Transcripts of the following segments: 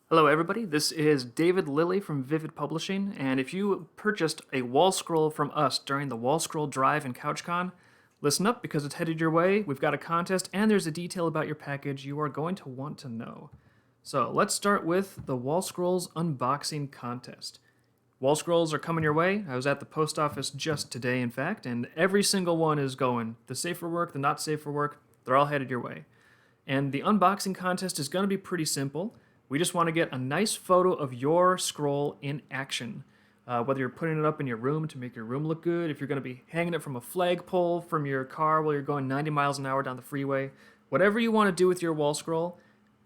Hello, everybody. This is David Lilly from Vivid Publishing, and if you purchased a wall scroll from us during the Wallscroll Drive and CouchCon, listen up because it's headed your way. We've got a contest, and there's a detail about your package you are going to want to know. So let's start with the Wall Scrolls unboxing contest. Wall scrolls are coming your way. I was at the post office just today, in fact, and every single one is going. The safe for work, the not safe for work, they're all headed your way. And the unboxing contest is going to be pretty simple. We just want to get a nice photo of your scroll in action. Whether you're putting it up in your room to make your room look good, if you're going to be hanging it from a flagpole from your car while you're going 90 miles an hour down the freeway, whatever you want to do with your wall scroll,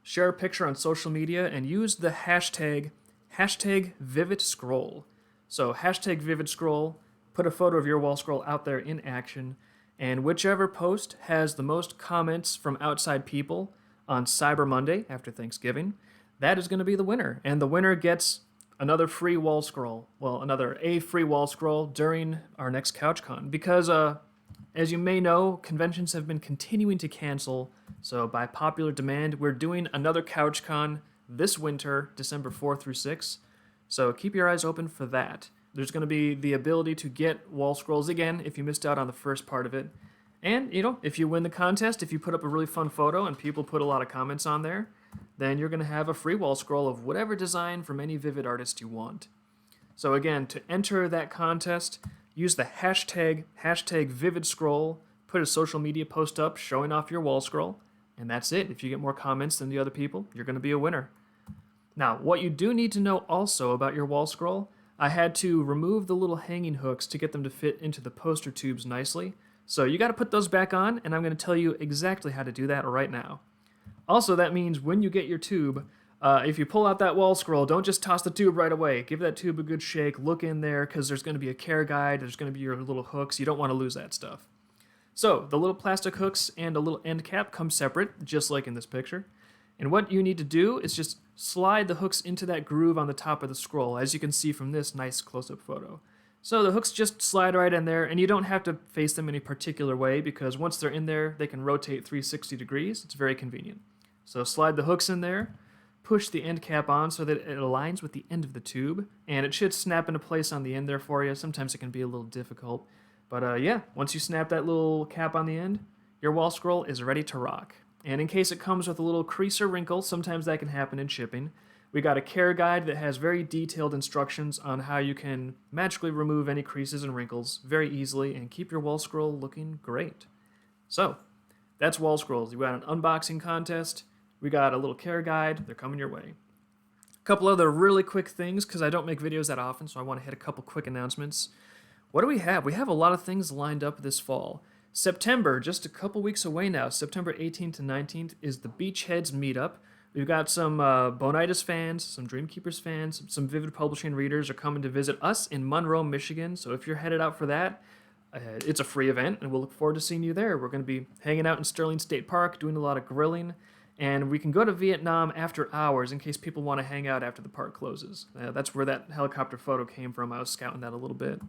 share a picture on social media and use the hashtag Vivid Scroll. So hashtag Vivid Scroll, put a photo of your wall scroll out there in action, and whichever post has the most comments from outside people on Cyber Monday after Thanksgiving, that is going to be the winner. And the winner gets another free wall scroll. Well, a free wall scroll during our next CouchCon. Because, as you may know, conventions have been continuing to cancel. So, by popular demand, we're doing another CouchCon this winter, December 4th through 6th. So, keep your eyes open for that. There's going to be the ability to get wall scrolls again if you missed out on the first part of it. And, if you win the contest, if you put up a really fun photo and people put a lot of comments on there, then you're going to have a free wall scroll of whatever design from any Vivid artist you want. So again, to enter that contest, use the hashtag Vivid Scroll, put a social media post up showing off your wall scroll, and that's it. If you get more comments than the other people, you're going to be a winner. Now, what you do need to know also about your wall scroll, I had to remove the little hanging hooks to get them to fit into the poster tubes nicely. So you got to put those back on, and I'm going to tell you exactly how to do that right now. Also, that means when you get your tube, if you pull out that wall scroll, don't just toss the tube right away. Give that tube a good shake, look in there, because there's going to be a care guide, there's going to be your little hooks, you don't want to lose that stuff. So, the little plastic hooks and a little end cap come separate, just like in this picture. And what you need to do is just slide the hooks into that groove on the top of the scroll, as you can see from this nice close-up photo. So the hooks just slide right in there, and you don't have to face them any particular way, because once they're in there, they can rotate 360 degrees. It's very convenient. So slide the hooks in there, push the end cap on so that it aligns with the end of the tube, and it should snap into place on the end there for you. Sometimes it can be a little difficult. But yeah, once you snap that little cap on the end, your wall scroll is ready to rock. And in case it comes with a little crease or wrinkle, sometimes that can happen in shipping, we got a care guide that has very detailed instructions on how you can magically remove any creases and wrinkles very easily and keep your wall scroll looking great. So, that's wall scrolls. You got an unboxing contest. We got a little care guide. They're coming your way. A couple other really quick things, because I don't make videos that often, so I want to hit a couple quick announcements. What do we have? We have a lot of things lined up this fall. September, just a couple weeks away now, September 18th to 19th, is the Beachheads meetup. We've got some Bonitis fans, some Dreamkeepers fans, some Vivid Publishing readers are coming to visit us in Monroe, Michigan. So if you're headed out for that, it's a free event, and we'll look forward to seeing you there. We're going to be hanging out in Sterling State Park, doing a lot of grilling, and we can go to Vietnam after hours in case people want to hang out after the park closes. That's where that helicopter photo came from. I was scouting that a little bit.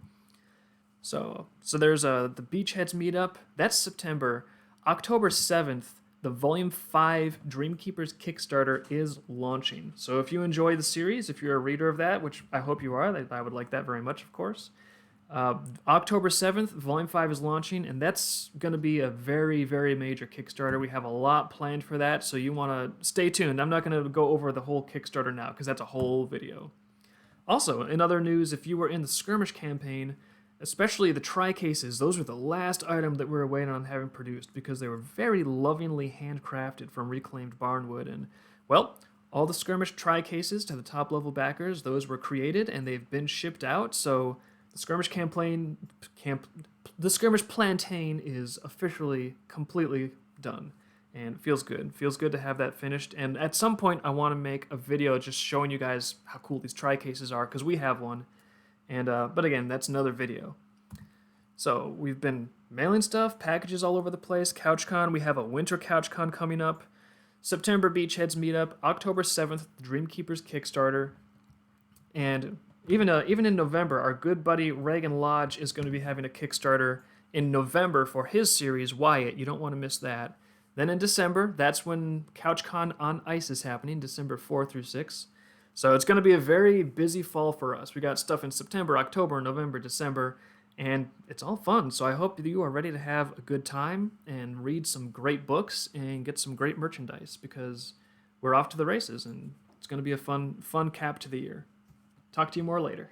So there's the Beachheads meetup. That's September. October 7th, the Volume 5 Dreamkeepers Kickstarter is launching. So if you enjoy the series, if you're a reader of that, which I hope you are, I would like that very much, of course. October 7th, Volume 5 is launching, and that's going to be a very, very major Kickstarter. We have a lot planned for that, so you want to stay tuned. I'm not going to go over the whole Kickstarter now, because that's a whole video. Also, in other news, if you were in the Skirmish campaign, especially the tri-cases, those were the last item that we were waiting on having produced, because they were very lovingly handcrafted from reclaimed barnwood, and, well, all the Skirmish tri-cases to the top-level backers, those were created, and they've been shipped out, so the Skirmish Plantain is officially completely done, and it feels good. It feels good to have that finished. And at some point, I want to make a video just showing you guys how cool these tri-cases are, because we have one. And but again, that's another video. So we've been mailing stuff, packages all over the place. CouchCon, we have a winter CouchCon coming up. September Beachheads meetup, October 7th, the Dreamkeepers Kickstarter, and even in November, our good buddy Reagan Lodge is going to be having a Kickstarter in November for his series, Wyatt. You don't want to miss that. Then in December, that's when CouchCon on Ice is happening, December 4th through 6th. So it's going to be a very busy fall for us. We got stuff in September, October, November, December, and it's all fun. So I hope that you are ready to have a good time and read some great books and get some great merchandise because we're off to the races and it's going to be a fun cap to the year. Talk to you more later.